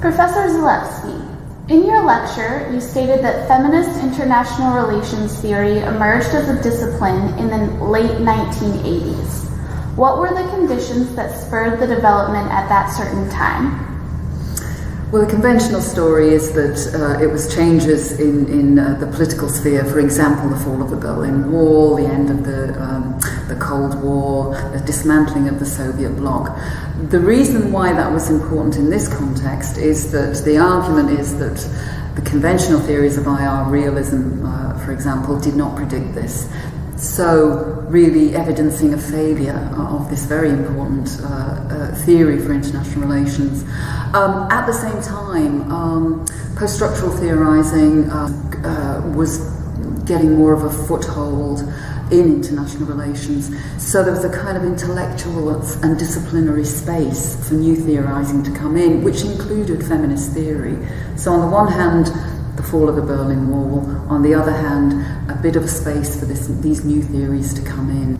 Professor Zalewski, in your lecture, you stated that feminist international relations theory emerged as a discipline in the late 1980s. What were the conditions that spurred the development at that certain time? Well, the conventional story is that it was changes in the political sphere, for example, the fall of the Berlin Wall, the end of the Cold War, the dismantling of the Soviet bloc. The reason why that was important in this context is that the argument is that the conventional theories of IR realism, for example, did not predict this. So, really evidencing a failure of this very important theory for international relations. At the same time, post-structural theorizing was getting more of a foothold in international relations. So there was a kind of intellectual and disciplinary space for new theorizing to come in, which included feminist theory. So on the one hand, the fall of the Berlin Wall, on the other hand, a bit of a space for these new theories to come in.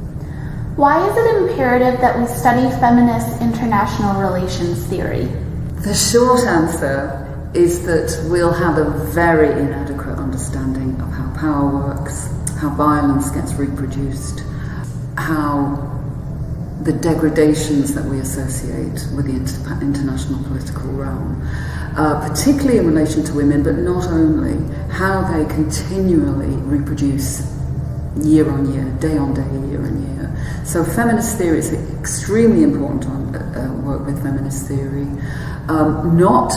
Why is it imperative that we study feminist international relations theory? The short answer is that we'll have a very inadequate understanding of how power works, how violence gets reproduced, how the degradations that we associate with the international political realm, particularly in relation to women, but not only, how they continually reproduce year on year, day on day, year on year. So feminist theory is extremely important to work with feminist theory, not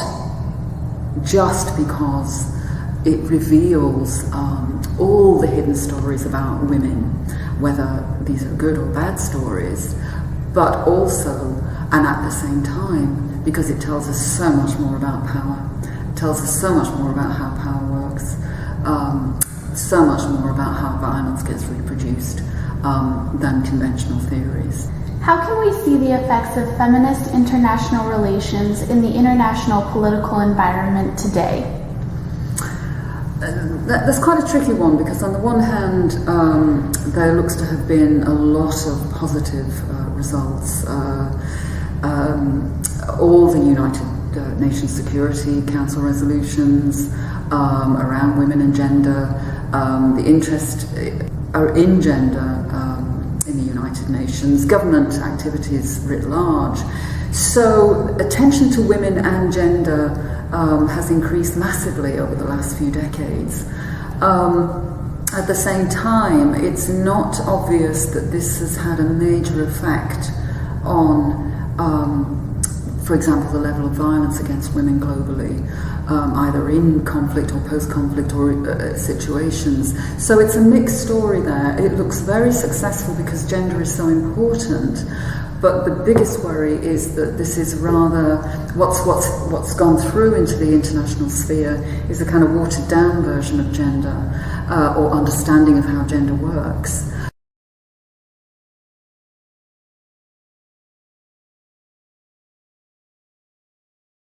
just because it reveals all the hidden stories about women, whether these are good or bad stories, but also, and at the same time, because it tells us so much more about power. It tells us so much more about how power works, so much more about how violence gets reproduced than conventional theories. How can we see the effects of feminist international relations in the international political environment today? That's quite a tricky one, because on the one hand, there looks to have been a lot of positive results. All the United Nations Security Council resolutions around women and gender, the interest in gender in the United Nations, government activities writ large. So attention to women and gender has increased massively over the last few decades. At the same time, it's not obvious that this has had a major effect on, for example, the level of violence against women globally, either in conflict or post-conflict or situations. So it's a mixed story there. It looks very successful because gender is so important, but the biggest worry is that this is rather what's gone through into the international sphere is a kind of watered-down version of gender or understanding of how gender works.